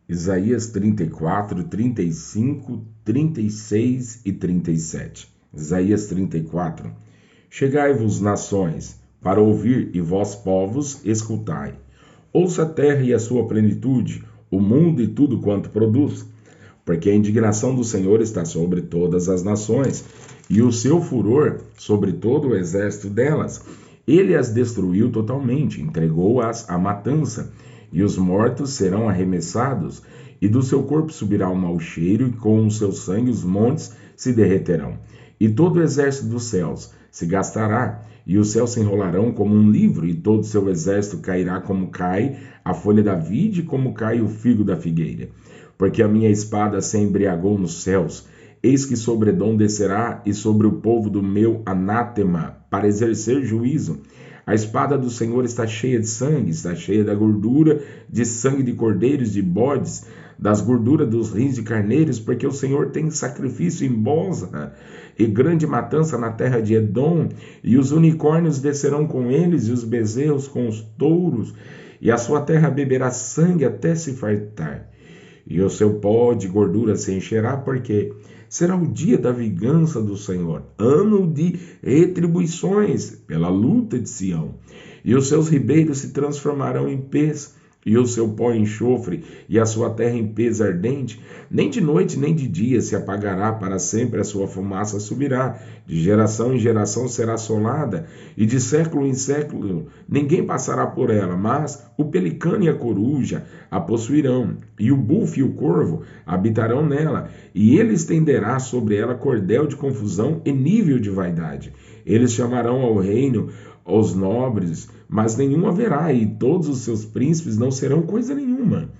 Isaías 34, 35, 36 e 37. Isaías 34. Chegai-vos, nações, para ouvir, e vós, povos, escutai. Ouça a terra e a sua plenitude, o mundo e tudo quanto produz. Porque a indignação do Senhor está sobre todas as nações, e o seu furor sobre todo o exército delas. Ele as destruiu totalmente, entregou-as à matança, e os mortos serão arremessados, e do seu corpo subirá o mau cheiro, e com o seu sangue os montes se derreterão. E todo o exército dos céus se gastará, e os céus se enrolarão como um livro, e todo o seu exército cairá como cai a folha da vide, como cai o figo da figueira. Porque a minha espada se embriagou nos céus, eis que sobre Edom descerá, e sobre o povo do meu anátema, para exercer juízo. A espada do Senhor está cheia de sangue, está cheia da gordura de sangue de cordeiros, de bodes, das gorduras dos rins de carneiros, porque o Senhor tem sacrifício em Bosra, e grande matança na terra de Edom, e os unicórnios descerão com eles, e os bezerros com os touros, e a sua terra beberá sangue até se fartar. E o seu pó de gordura se encherá, porque será o dia da vingança do Senhor, ano de retribuições pela luta de Sião. E os seus ribeiros se transformarão em pés, e o seu pó em enxofre, e a sua terra em pez ardente. Nem de noite nem de dia se apagará, para sempre a sua fumaça subirá. De geração em geração será assolada, e de século em século ninguém passará por ela. Mas o pelicano e a coruja a possuirão, e o bufo e o corvo habitarão nela, e ele estenderá sobre ela cordel de confusão e nível de vaidade. Eles chamarão ao reino os nobres, mas nenhum haverá, e todos os seus príncipes não serão coisa nenhuma.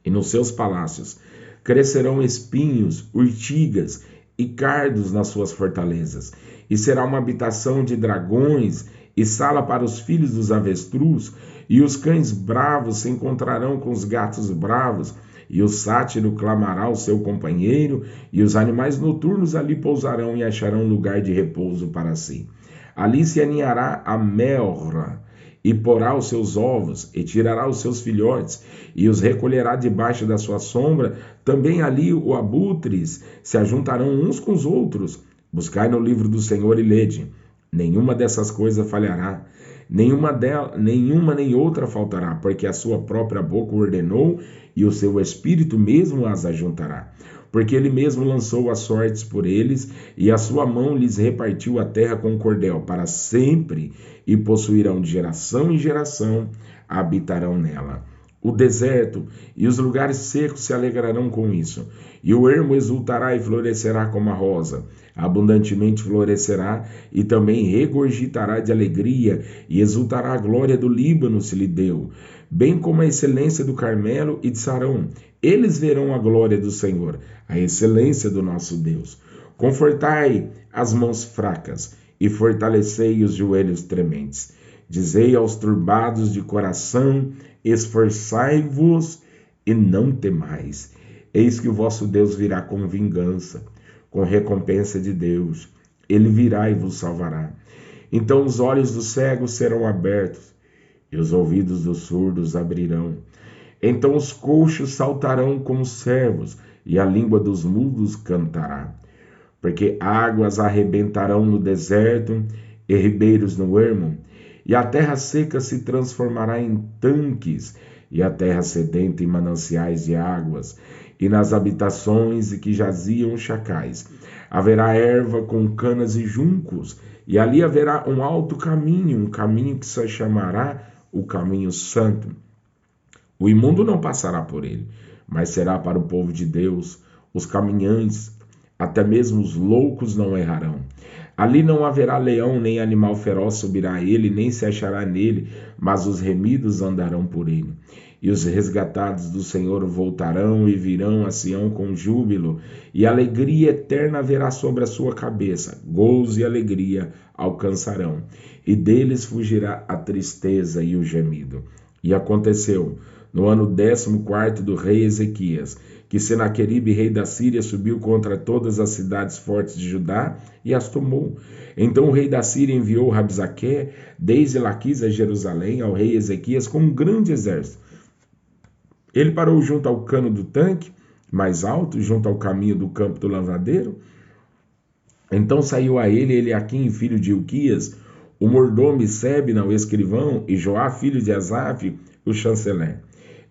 E nos seus palácios crescerão espinhos, urtigas e cardos nas suas fortalezas, e será uma habitação de dragões e sala para os filhos dos avestruz, e os cães bravos se encontrarão com os gatos bravos, e o sátiro clamará ao seu companheiro, e os animais noturnos ali pousarão e acharão lugar de repouso para si. Ali se aninhará a melra, e porá os seus ovos, e tirará os seus filhotes, e os recolherá debaixo da sua sombra. Também ali os abutres se ajuntarão uns com os outros. Buscai no livro do Senhor e lede. Nenhuma dessas coisas falhará, nenhuma nem outra faltará, porque a sua própria boca ordenou, e o seu espírito mesmo as ajuntará. Porque ele mesmo lançou as sortes por eles, e a sua mão lhes repartiu a terra com cordel para sempre, e possuirão de geração em geração, habitarão nela. O deserto e os lugares secos se alegrarão com isso, e o ermo exultará e florescerá como a rosa, abundantemente florescerá, e também regurgitará de alegria, e exultará a glória do Líbano se lhe deu, bem como a excelência do Carmelo e de Sarão. Eles verão a glória do Senhor, a excelência do nosso Deus. Confortai as mãos fracas e fortalecei os joelhos trementes. Dizei aos turbados de coração: esforçai-vos e não temais. Eis que o vosso Deus virá com vingança, com recompensa de Deus. Ele virá e vos salvará. Então os olhos dos cegos serão abertos, e os ouvidos dos surdos abrirão. Então os coxos saltarão como servos, e a língua dos mudos cantará. Porque águas arrebentarão no deserto, e ribeiros no ermo, e a terra seca se transformará em tanques, e a terra sedenta em mananciais de águas, e nas habitações que jaziam chacais haverá erva com canas e juncos, e ali haverá um alto caminho, um caminho que se chamará o caminho santo. O imundo não passará por ele, mas será para o povo de Deus. Os caminhantes, até mesmo os loucos, não errarão. Ali não haverá leão, nem animal feroz subirá a ele, nem se achará nele, mas os remidos andarão por ele. E os resgatados do Senhor voltarão e virão a Sião com júbilo, e alegria eterna haverá sobre a sua cabeça. Gozo e alegria alcançarão, e deles fugirá a tristeza e o gemido. E aconteceu, no ano 14º do rei Ezequias, que Senaqueribe, rei da Síria, subiu contra todas as cidades fortes de Judá e as tomou. Então o rei da Síria enviou Rabsaque, desde Laquis a Jerusalém, ao rei Ezequias com um grande exército. Ele parou junto ao cano do tanque, mais alto, junto ao caminho do campo do lavradeiro. Então saiu a ele Eliaquim, filho de Hilquias, o mordomo, e Sebna, o escrivão, e Joá, filho de Asaf, o chanceler.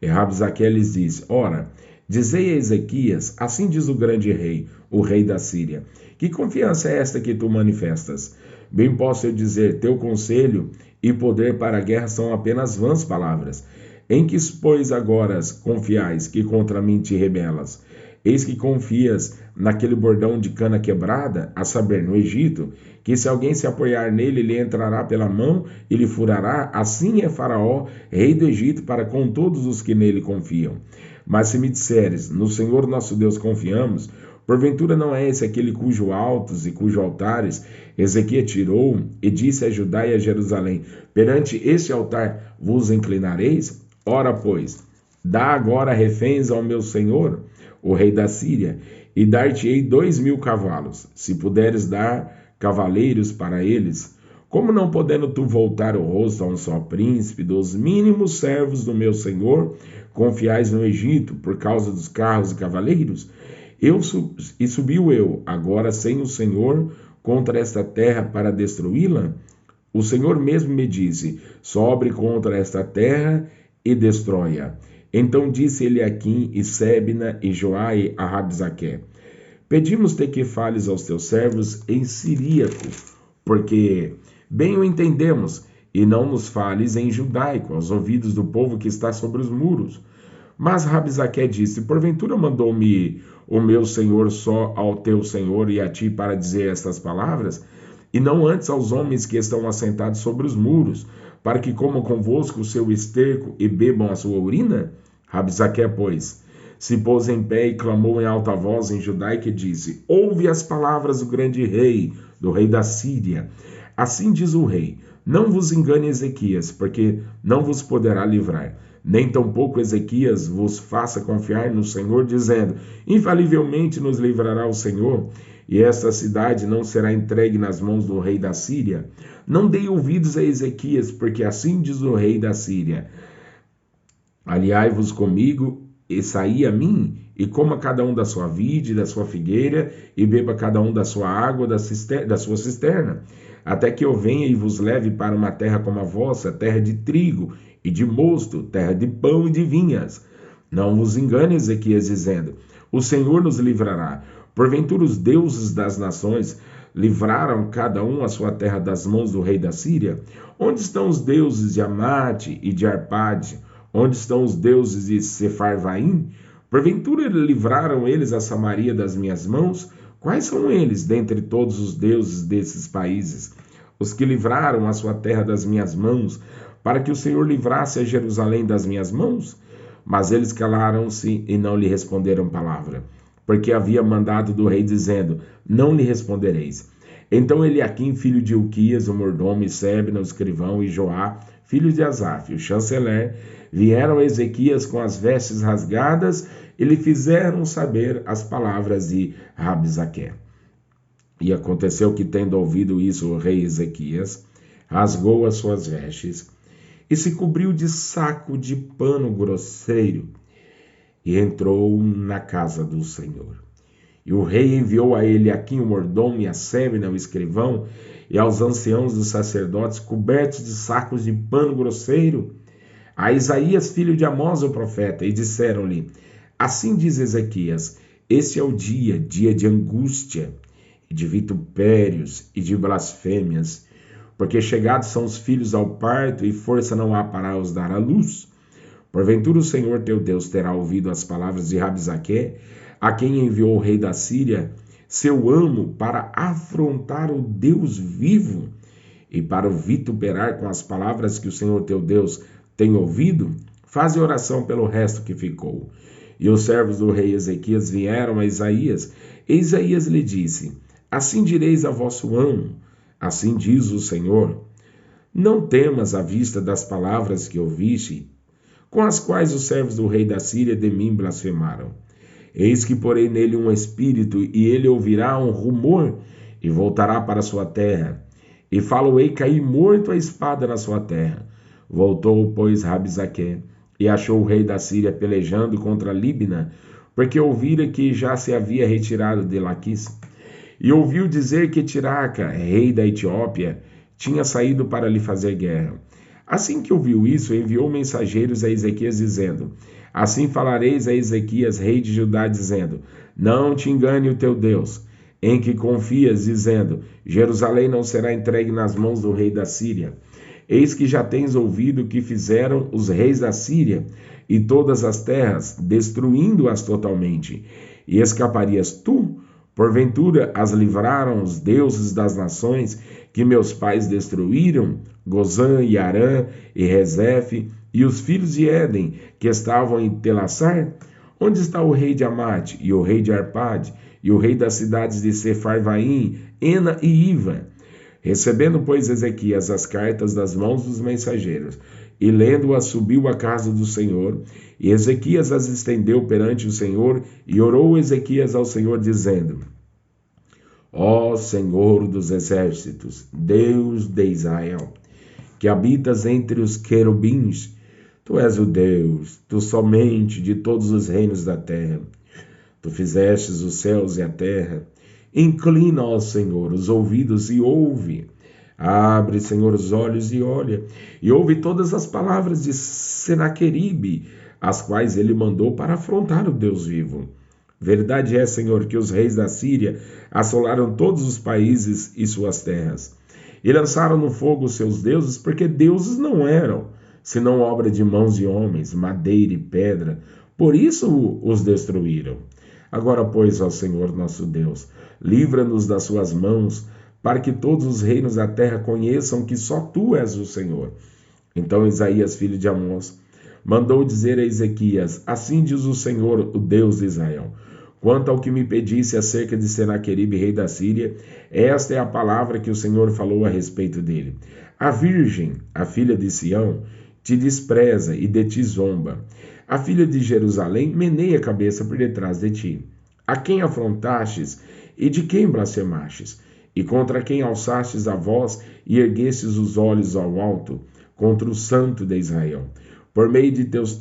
E Rabzaque lhes disse: Ora, dizei a Ezequias, assim diz o grande rei, o rei da Síria: que confiança é esta que tu manifestas? Bem posso eu dizer, teu conselho e poder para a guerra são apenas vãs palavras. Em que, pois, agora confiais que contra mim te rebelas? Eis que confias naquele bordão de cana quebrada, a saber, no Egito, que se alguém se apoiar nele, lhe entrará pela mão e lhe furará. Assim é Faraó, rei do Egito, para com todos os que nele confiam. Mas se me disseres, no Senhor nosso Deus confiamos, porventura não é esse aquele cujo altos e cujo altares Ezequias tirou e disse a Judá e a Jerusalém: perante este altar vos inclinareis? Ora, pois, dá agora reféns ao meu senhor, o rei da Síria, e dar-te-ei 2.000 cavalos, se puderes dar cavaleiros para eles. Como não podendo tu voltar o rosto a um só príncipe, dos mínimos servos do meu senhor, confiais no Egito, por causa dos carros e cavaleiros? Subiu eu, agora sem o Senhor, contra esta terra para destruí-la? O Senhor mesmo me disse: sobre contra esta terra e destrói-a. Então disse Eliaquim e Sebna e Joá a Rabzaque: pedimos-te que fales aos teus servos em siríaco, porque bem o entendemos, e não nos fales em judaico, aos ouvidos do povo que está sobre os muros. Mas Rabzaque disse: porventura mandou-me o meu senhor só ao teu senhor e a ti para dizer estas palavras, e não antes aos homens que estão assentados sobre os muros, para que comam convosco o seu esterco e bebam a sua urina? Rabzaque, pois, se pôs em pé e clamou em alta voz em judaico e disse: ouve as palavras do grande rei, do rei da Síria. Assim diz o rei: não vos engane Ezequias, porque não vos poderá livrar. Nem tampouco Ezequias vos faça confiar no Senhor, dizendo: infalivelmente nos livrará o Senhor, e esta cidade não será entregue nas mãos do rei da Síria. Não dei ouvidos a Ezequias, porque assim diz o rei da Síria: aliai-vos comigo e saí a mim, e coma cada um da sua vide e da sua figueira, e beba cada um da sua água da sua cisterna, até que eu venha e vos leve para uma terra como a vossa, terra de trigo e de mosto, terra de pão e de vinhas. Não vos engane, Ezequias, dizendo: o Senhor nos livrará. Porventura os deuses das nações livraram cada um a sua terra das mãos do rei da Síria? Onde estão os deuses de Amate e de Arpade? Onde estão os deuses de Sefarvaim? Porventura livraram eles a Samaria das minhas mãos? Quais são eles, dentre todos os deuses desses países, os que livraram a sua terra das minhas mãos, para que o Senhor livrasse a Jerusalém das minhas mãos? Mas eles calaram-se e não lhe responderam palavra, porque havia mandado do rei, dizendo: não lhe respondereis. Então Eliaquim, filho de Hilquias, o mordomo, e Sebna, o escrivão, e Joá, filho de Asaf, o chanceler, vieram a Ezequias com as vestes rasgadas e lhe fizeram saber as palavras de Rabzaque. E aconteceu que, tendo ouvido isso, o rei Ezequias rasgou as suas vestes e se cobriu de saco de pano grosseiro e entrou na casa do Senhor. E o rei enviou a Eliaquim, o mordomo, e a Sebna, o escrivão, e aos anciãos dos sacerdotes, cobertos de sacos de pano grosseiro, a Isaías, filho de Amós, o profeta, e disseram-lhe: assim diz Ezequias: este é o dia de angústia, e de vitupérios, e de blasfêmias, porque chegados são os filhos ao parto, e força não há para os dar à luz. Porventura o Senhor teu Deus terá ouvido as palavras de Rabzaque, a quem enviou o rei da Síria, seu amo, para afrontar o Deus vivo, e para o vituperar com as palavras que o Senhor teu Deus tem ouvido? Faze oração pelo resto que ficou. E os servos do rei Ezequias vieram a Isaías, e Isaías lhe disse: assim direis a vosso amo, assim diz o Senhor: não temas à vista das palavras que ouviste, com as quais os servos do rei da Síria de mim blasfemaram. Eis que porei nele um espírito, e ele ouvirá um rumor, e voltará para sua terra. E falo-ei cair morto a espada na sua terra. Voltou, pois, Rabzaque, e achou o rei da Síria pelejando contra Líbina, porque ouvira que já se havia retirado de Laquis. E ouviu dizer que Tiraca, rei da Etiópia, tinha saído para lhe fazer guerra. Assim que ouviu isso, enviou mensageiros a Ezequias, dizendo: Assim falareis a Ezequias, rei de Judá, dizendo: Não te engane o teu Deus, em que confias, dizendo: Jerusalém não será entregue nas mãos do rei da Síria. Eis que já tens ouvido o que fizeram os reis da Síria e todas as terras, destruindo-as totalmente. E escaparias tu? Porventura as livraram os deuses das nações que meus pais destruíram, Gozã e Arã e Rezefe, e os filhos de Éden, que estavam em Telassar? Onde está o rei de Amate, e o rei de Arpade, e o rei das cidades de Sefarvaim, Ena e Iva? Recebendo, pois, Ezequias as cartas das mãos dos mensageiros, e lendo-as, subiu à casa do Senhor, e Ezequias as estendeu perante o Senhor, e orou Ezequias ao Senhor, dizendo: Ó Senhor dos exércitos, Deus de Israel, que habitas entre os querubins, tu és o Deus, tu somente, de todos os reinos da terra. Tu fizestes os céus e a terra. Inclina, ó Senhor, os ouvidos e ouve. Abre, Senhor, os olhos e olha, e ouve todas as palavras de Senaqueribe, as quais ele mandou para afrontar o Deus vivo. Verdade é, Senhor, que os reis da Síria assolaram todos os países e suas terras, e lançaram no fogo os seus deuses, porque deuses não eram, senão obra de mãos de homens, madeira e pedra. Por isso os destruíram. Agora, pois, ó Senhor nosso Deus, livra-nos das suas mãos, para que todos os reinos da terra conheçam que só tu és o Senhor. Então Isaías, filho de Amós, mandou dizer a Ezequias: Assim diz o Senhor, o Deus de Israel: Quanto ao que me pedisse acerca de Senaqueribe, rei da Síria, esta é a palavra que o Senhor falou a respeito dele. A virgem, a filha de Sião, te despreza e de ti zomba. A filha de Jerusalém meneia a cabeça por detrás de ti. A quem afrontastes e de quem blasfemastes? E contra quem alçastes a voz e erguestes os olhos ao alto? Contra o Santo de Israel. Por meio de teus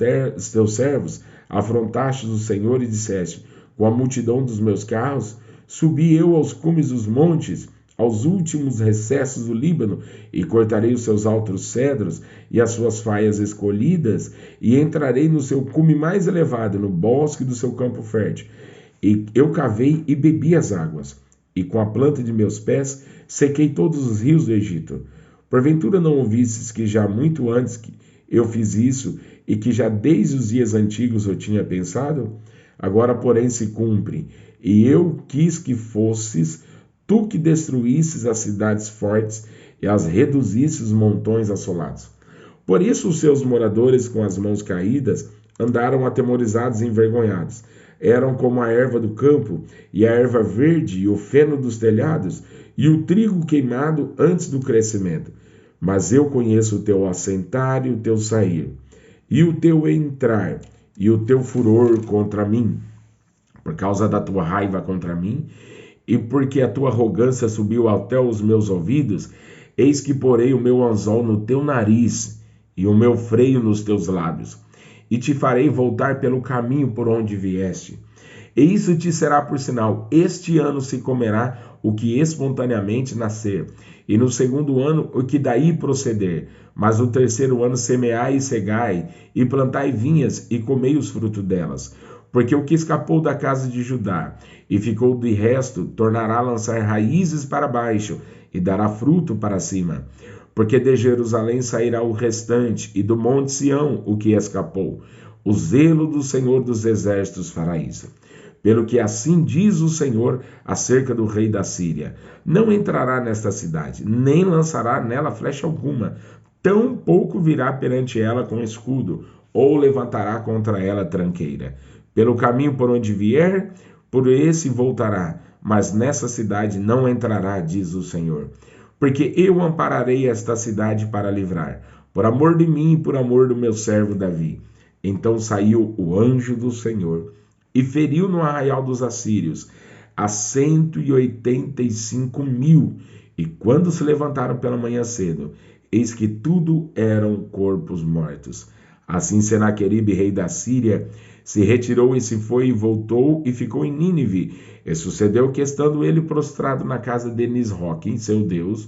servos afrontastes o Senhor e disseste: Com a multidão dos meus carros, subi eu aos cumes dos montes, aos últimos recessos do Líbano, e cortarei os seus altos cedros e as suas faias escolhidas, e entrarei no seu cume mais elevado, no bosque do seu campo fértil. E eu cavei e bebi as águas, e com a planta de meus pés sequei todos os rios do Egito. Porventura não ouvistes que já muito antes que eu fiz isso, e que já desde os dias antigos eu tinha pensado? Agora, porém, se cumpre, e eu quis que fosses tu que destruísses as cidades fortes e as reduzisses os montões assolados. Por isso os seus moradores, com as mãos caídas, andaram atemorizados e envergonhados. Eram como a erva do campo, e a erva verde, e o feno dos telhados, e o trigo queimado antes do crescimento. Mas eu conheço o teu assentar e o teu sair, e o teu entrar, e o teu furor contra mim, por causa da tua raiva contra mim, e porque a tua arrogância subiu até os meus ouvidos, eis que porei o meu anzol no teu nariz, e o meu freio nos teus lábios, e te farei voltar pelo caminho por onde vieste. E isso te será por sinal: este ano se comerá o que espontaneamente nascer, e no segundo ano o que daí proceder. Mas no terceiro ano semeai e cegai, e plantai vinhas, e comei os frutos delas. Porque o que escapou da casa de Judá, e ficou de resto, tornará a lançar raízes para baixo, e dará fruto para cima. Porque de Jerusalém sairá o restante, e do monte Sião o que escapou. O zelo do Senhor dos exércitos fará isso. Pelo que assim diz o Senhor acerca do rei da Síria: não entrará nesta cidade, nem lançará nela flecha alguma, tampouco virá perante ela com escudo, ou levantará contra ela tranqueira. Pelo caminho por onde vier, por esse voltará, mas nessa cidade não entrará, diz o Senhor. Porque eu ampararei esta cidade para livrar, por amor de mim e por amor do meu servo Davi. Então saiu o anjo do Senhor e feriu no arraial dos assírios a 185.000, e quando se levantaram pela manhã cedo, eis que tudo eram corpos mortos. Assim Senaqueribe, rei da Síria, se retirou e se foi e voltou e ficou em Nínive. E sucedeu que, estando ele prostrado na casa de Nisroque, seu Deus,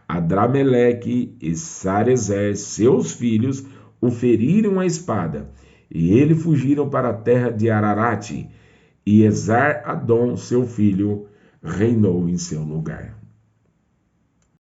Adrameleque e Sarezer, seus filhos, o feriram a espada, e ele fugiram para a terra de Ararate, e Esar-Adom, seu filho, reinou em seu lugar.